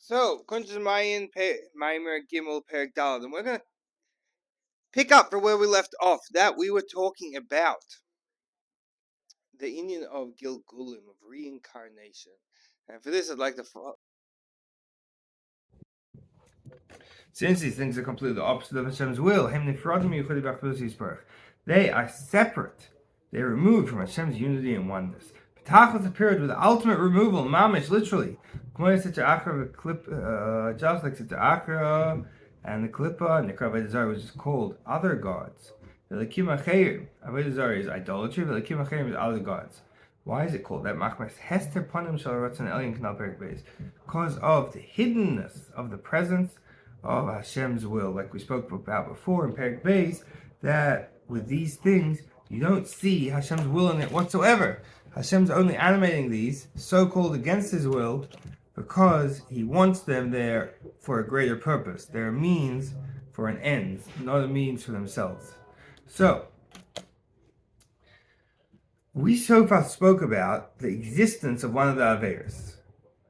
So, Kuntres Umaayan Maamer Gimel Perek Daled, and we're going to pick up for where we left off. That we were talking about the union of Gilgulim, of reincarnation. And for this, I'd like to follow. Since these things are completely the opposite of Hashem's will, they are separate. They are removed from Hashem's unity and oneness. Tachlis appeared with ultimate removal, mamish, literally. Just like Akra and the Klipah and the Avodah Zarah, which is called other gods. The Avodah Zarah is idolatry, the is other gods. Why is it called that? Because of the hiddenness of the presence of Hashem's will, like we spoke about before in Perek Beis, that with these things you don't see Hashem's will in it whatsoever. Hashem's only animating these, so-called against His will, because He wants them there for a greater purpose. They're a means for an end, not a means for themselves. So, we so far spoke about the existence of one of the Averos.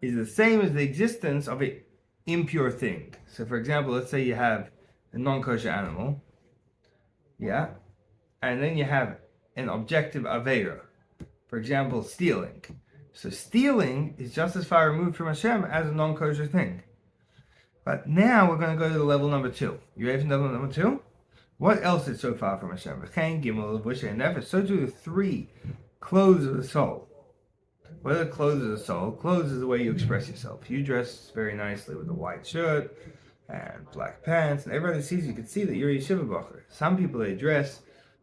Is the same as the existence of an impure thing. So, for example, let's say you have a non-kosher animal, yeah, and then you have an objective Avera. For example, stealing. So stealing is just as far removed from Hashem as a non-kosher thing. But now we're going to go to the level number 2. You ready for level number 2? What else is so far from Hashem? So do the 3 clothes of the soul. What are the clothes of the soul? Clothes is the way you express yourself. You dress very nicely with a white shirt and black pants, and everybody sees you can see that you're a yeshiva bacher. Some people, they dress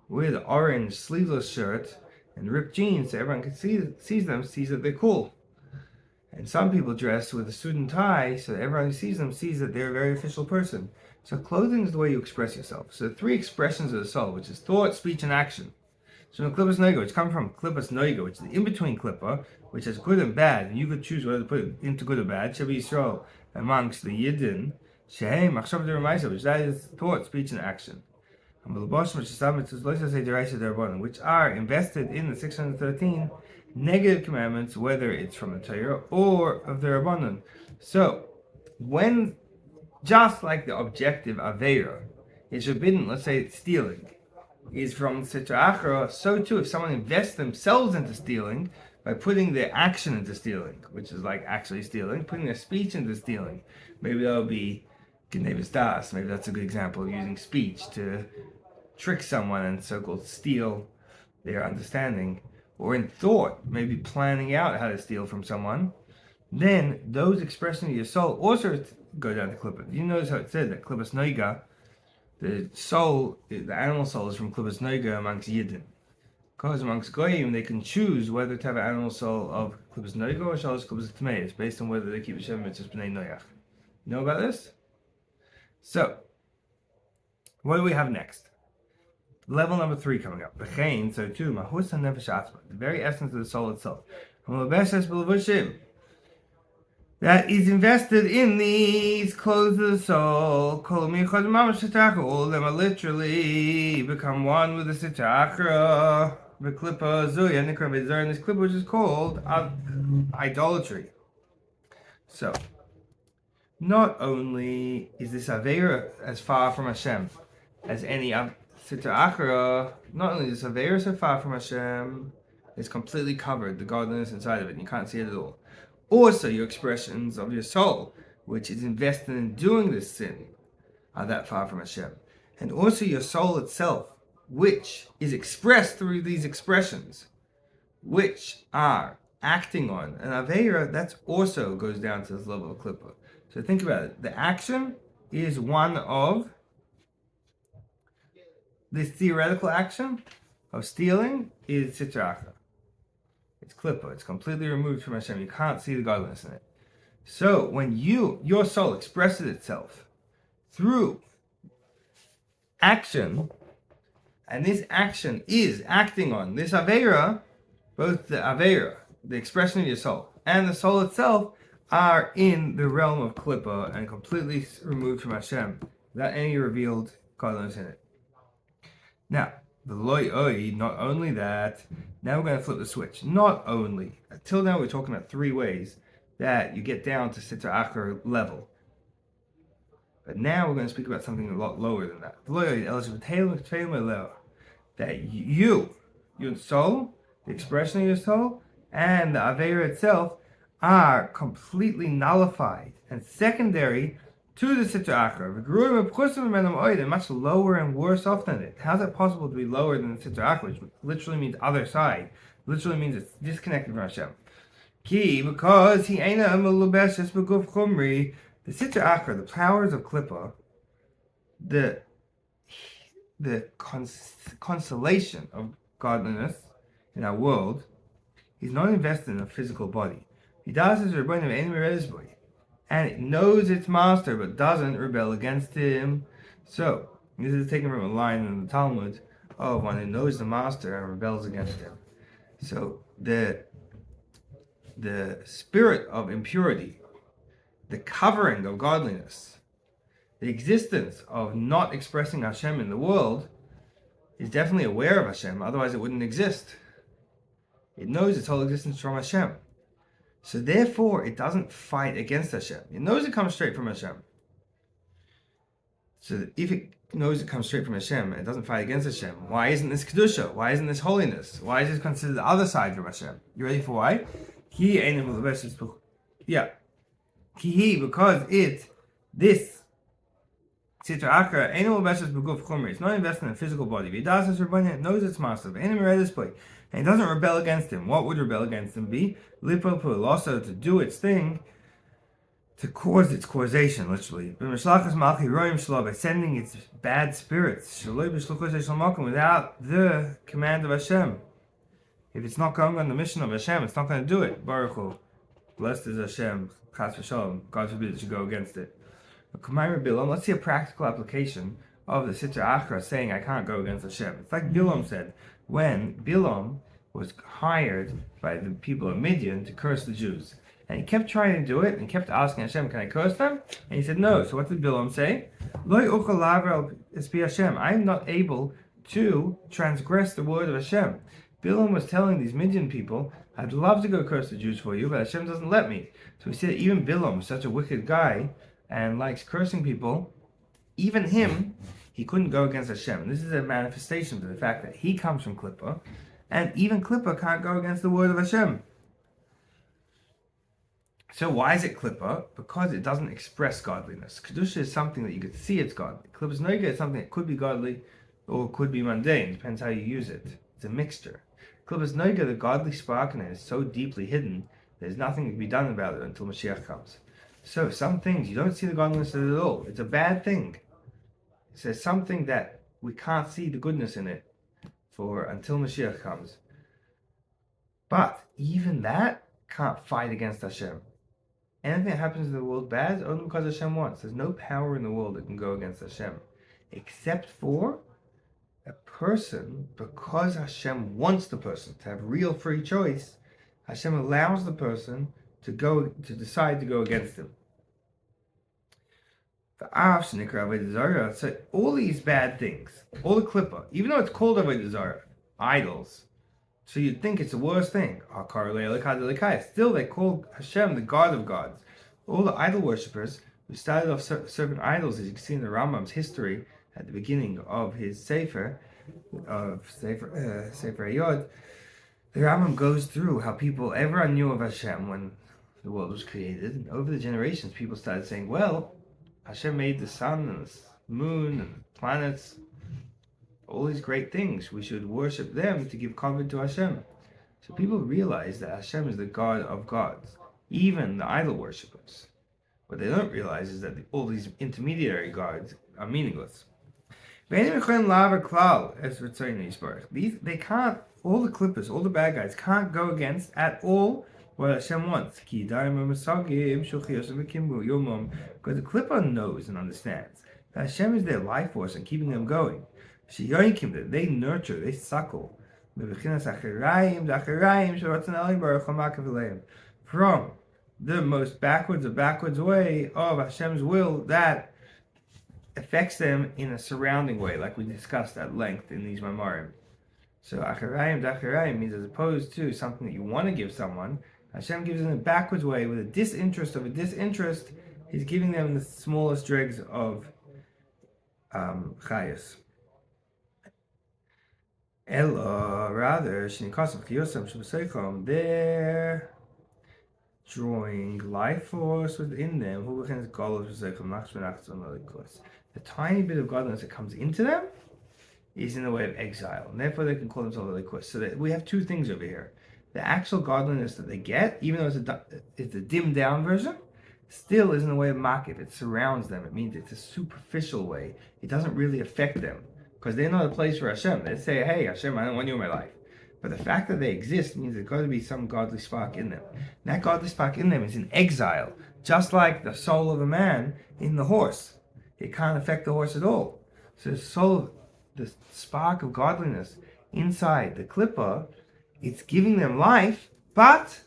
with orange sleeveless shirt and ripped jeans, so everyone can sees that they're cool. And some people dress with a suit and tie, so that everyone who sees them sees that they're a very official person. So clothing is the way you express yourself. So 3 expressions of the soul, which is thought, speech, and action. So in Klipah's Noiga, which come from Klipah's Noiga, which is the in-between Klipah, which has good and bad, and you could choose whether to put it into good or bad, Shebi Yisrael, amongst the Yidden, Shehem, Machshav D'Ramaisa, which that is thought, speech, and action. Which are invested in the 613 negative commandments, whether it's from the Torah or of the Rabbanon. So, when, just like the objective Aveira is forbidden, let's say it's stealing, is from Sitra Achra, so too if someone invests themselves into stealing by putting their action into stealing, which is like actually stealing, putting their speech into stealing, maybe that'll be Gnevis Das, maybe that's a good example of using speech to trick someone and so-called steal their understanding, or in thought, maybe planning out how to steal from someone, then those expressions of your soul also go down to Klipah. You notice how it said that Klipah's Noiga, the soul, the animal soul is from Klipah's Noiga amongst Yidden. Because amongst Goyim, they can choose whether to have an animal soul of Klipah's Noiga or Klipah's Tmeis, based on whether they keep Hashem Mitzvahs B'nai Noyach. You know about this? So, what do we have next? Level number 3 coming up. B'chein, so too, Mahus HaNefesh Atzma, the very essence of the soul itself. That is invested in these clothes of the soul. All of them are literally become one with the Sitra Achra, the Klipah Zuya, and the Avodah Zarah, and this Klipah, which is called idolatry. So, not only is this Aveira as far from Hashem as any Sitra Achra, not only is this Aveira so far from Hashem, it's completely covered, the godliness inside of it, and you can't see it at all. Also, your expressions of your soul, which is invested in doing this sin, are that far from Hashem. And also your soul itself, which is expressed through these expressions, which are acting on an Aveira, that also goes down to this level of Klipah. So think about it. The action is one of this theoretical action of stealing is Sitra Achra. It's Klipah. It's completely removed from Hashem. You can't see the godliness in it. So when your soul expresses itself through action, and this action is acting on this Aveira, both the Aveira, the expression of your soul, and the soul itself are in the realm of Klipah and completely removed from Hashem, without any revealed godliness in it. Now, the loy oi, not only that, now we're going to flip the switch. Not only, until now we're talking about 3 ways that you get down to Sitra Achra level. But now we're going to speak about something a lot lower than that. That your soul, the expression of your soul, and the Aveira itself are completely nullified and secondary to the Sitra Achra. They're much lower and worse off than it. How's it possible to be lower than the Sitra Achra, which literally means other side? Literally means it's disconnected from Hashem. Because he ain't a melubeshes beguf chumri. The Sitra Achra, the powers of Klipah, the consolation of godliness in our world, is not invested in a physical body. He does his rebellion of enemy boy, and it knows its master but doesn't rebel against him. So this is taken from a line in the Talmud of one who knows the master and rebels against him. So the spirit of impurity, the covering of godliness, the existence of not expressing Hashem in the world is definitely aware of Hashem, otherwise it wouldn't exist. It knows its whole existence from Hashem. So therefore it doesn't fight against Hashem. It knows it comes straight from Hashem. So if it knows it comes straight from Hashem and it doesn't fight against Hashem, why isn't this Kedusha? Why isn't this holiness? Why is this considered the other side from Hashem? You ready for why? Because this Sitra Achra it's not invested in a physical body. It knows its master, and it doesn't rebel against him. What would rebel against him be? Also to do its thing, to cause its causation, literally. By sending its bad spirits without the command of Hashem. If it's not going on the mission of Hashem, it's not going to do it. Baruch Hu. Blessed is Hashem. Chas v'shalom. God forbid it should go against it. Let's see a practical application of the Sitra Achra saying I can't go against Hashem. It's like Bilam said when Bilam was hired by the people of Midian to curse the Jews. And he kept trying to do it and kept asking Hashem, can I curse them? And he said no. So what did Bilam say? I am not able to transgress the word of Hashem. Bilam was telling these Midian people, I'd love to go curse the Jews for you, but Hashem doesn't let me. So he said even Bilam, such a wicked guy, and likes cursing people, even him, he couldn't go against Hashem. This is a manifestation of the fact that he comes from Klipah, and even Klipah can't go against the word of Hashem. So why is it Klipah? Because it doesn't express godliness. Kedusha is something that you could see it's godly. Klipah's Noiga is something that could be godly or could be mundane, depends how you use it. It's a mixture. Klipah's Noiga, the godly spark in it, is so deeply hidden, there's nothing that can be done about it until Mashiach comes. So some things, you don't see the godliness of it at all. It's a bad thing. It says something that we can't see the goodness in it for until Mashiach comes. But even that can't fight against Hashem. Anything that happens in the world bad is only because Hashem wants. There's no power in the world that can go against Hashem. Except for a person, because Hashem wants the person to have real free choice, Hashem allows the person to decide to go against him. So all these bad things, all the Klipah, even though it's called Avodah Zarah, idols, so you'd think it's the worst thing. Still they call Hashem the God of gods. All the idol worshippers who started off serving idols, as you can see in the Rambam's history at the beginning of his Sefer Hayod, the Rambam goes through how everyone knew of Hashem when the world was created, and over the generations people started saying, well, Hashem made the sun and the moon and the planets, all these great things, we should worship them to give kavod to Hashem. So people realize that Hashem is the God of gods, even the idol worshippers. What they don't realize is that all these intermediary gods are meaningless. They can't, all the clippers, all the bad guys can't go against at all what Hashem wants. Because the clipper knows and understands that Hashem is their life force and keeping them going. That they nurture, they suckle. From the most backwards way of Hashem's will that affects them in a surrounding way, like we discussed at length in these Mamarim. So acharayim dacharayim means as opposed to something that you want to give someone, Hashem gives them a backwards way with a disinterest of a disinterest. He's giving them the smallest dregs of chayas. Ella, rather, they're drawing life force within them. The tiny bit of godliness that comes into them is in the way of exile, and therefore they can call themselves liquid. So that we have two things over here. The actual godliness that they get, even though it's a dimmed down version, still is in the way of makif. It surrounds them. It means it's a superficial way. It doesn't really affect them because they're not a place for Hashem. They say, hey, Hashem, I don't want you in my life. But the fact that they exist means there's got to be some godly spark in them. And that godly spark in them is in exile, just like the soul of a man in the horse. It can't affect the horse at all. So the spark of godliness inside the Klipah, it's giving them life, but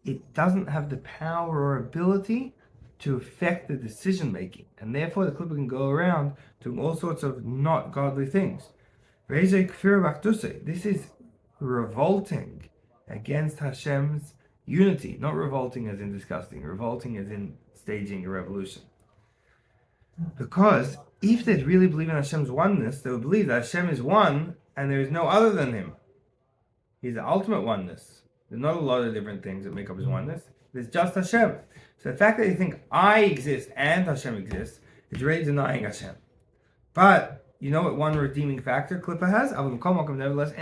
it doesn't have the power or ability to affect the decision making. And therefore the Klipah can go around doing all sorts of not godly things. This is revolting against Hashem's unity. Not revolting as in disgusting, revolting as in staging a revolution. Because if they'd really believe in Hashem's oneness, they would believe that Hashem is one and there is no other than Him. He's the ultimate oneness. There's not a lot of different things that make up His oneness. There's just Hashem. So the fact that you think I exist and Hashem exists is really denying Hashem. But you know what one redeeming factor Klipah has? Nevertheless,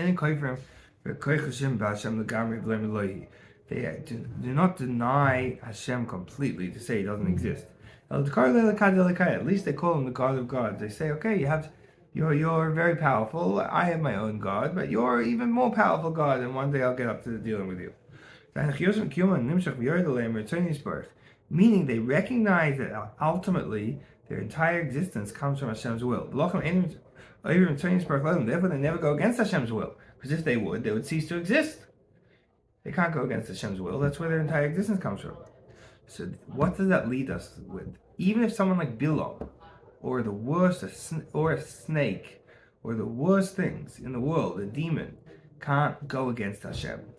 they do not deny Hashem completely to say He doesn't exist. At least they call Him the God of gods. They say, okay, you're very powerful. I have my own God, but you're even more powerful God, and one day I'll get up to dealing with you. Meaning they recognize that ultimately their entire existence comes from Hashem's will. Therefore they never go against Hashem's will. Because if they would cease to exist. They can't go against Hashem's will. That's where their entire existence comes from. So what does that lead us with? Even if someone like Bilam, or the worst, or a snake, or the worst things in the world, a demon, can't go against Hashem.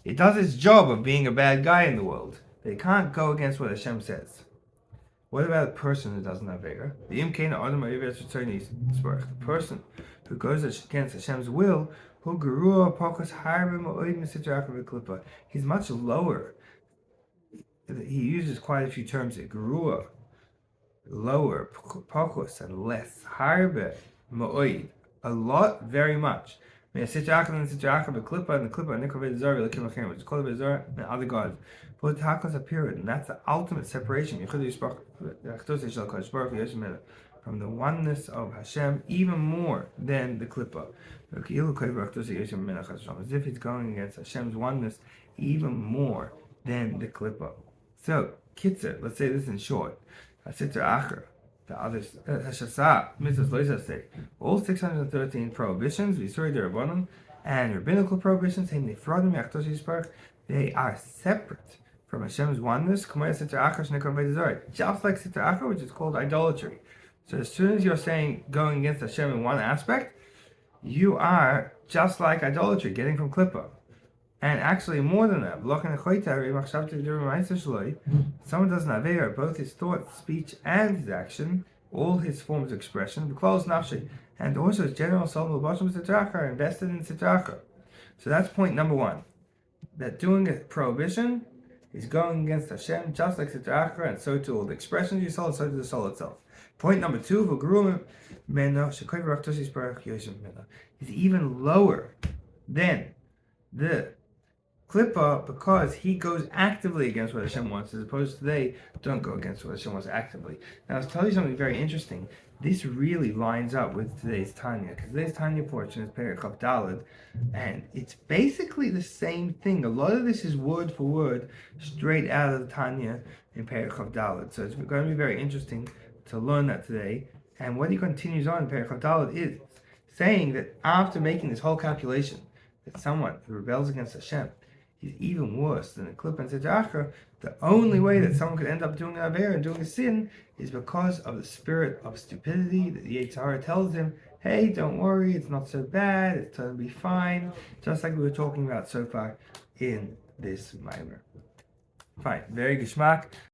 It does its job of being a bad guy in the world. They can't go against what Hashem says. What about a person who doesn't have Avera? The person who goes against Hashem's will, he's much lower. He uses quite a few terms here. Gerua, lower, pokos, and less. Harbe, ma'oid, a lot, very much. And the Klipah, which is called and other gods. But Takos a period, and that's the ultimate separation from the oneness of Hashem, even more than the Klipah. As if he's going against Hashem's oneness even more than the Klipah. So, Kitzer, let's say this in short. The others, all 613 prohibitions, V'Isuri D'Rabbanan, and rabbinical prohibitions, they are separate from Hashem's oneness, just like Sitra Achra, which is called idolatry. So as soon as you're saying going against Hashem in one aspect, you are just like idolatry, getting from Klipah. And actually more than that, someone doesn't have Avera, both his thought, speech, and his action, all his forms of expression, and also his general soul are invested in Sitra Achra. So that's point number one. That doing a prohibition is going against Hashem, just like Sitra Achra, and so too all the expressions of your soul, and so to the soul itself. Point number two, is even lower than the Klipah because he goes actively against what Hashem wants, as opposed to they don't go against what Hashem wants actively. Now, I'll tell you something very interesting. This really lines up with today's Tanya, because today's Tanya portion is Perek Daled, and it's basically the same thing. A lot of this is word for word, straight out of the Tanya in Perek Daled. So it's going to be very interesting to learn that today. And what he continues on in Perek Daled is saying that after making this whole calculation, that someone who rebels against Hashem is even worse than a Klipah and Sitra Achra, the only way that someone could end up doing an Avera and doing a sin is because of the spirit of stupidity that the Yetzer Hara tells him, hey, don't worry, it's not so bad, it's going to be fine, just like we were talking about so far in this Maamer. Fine, very geschmack.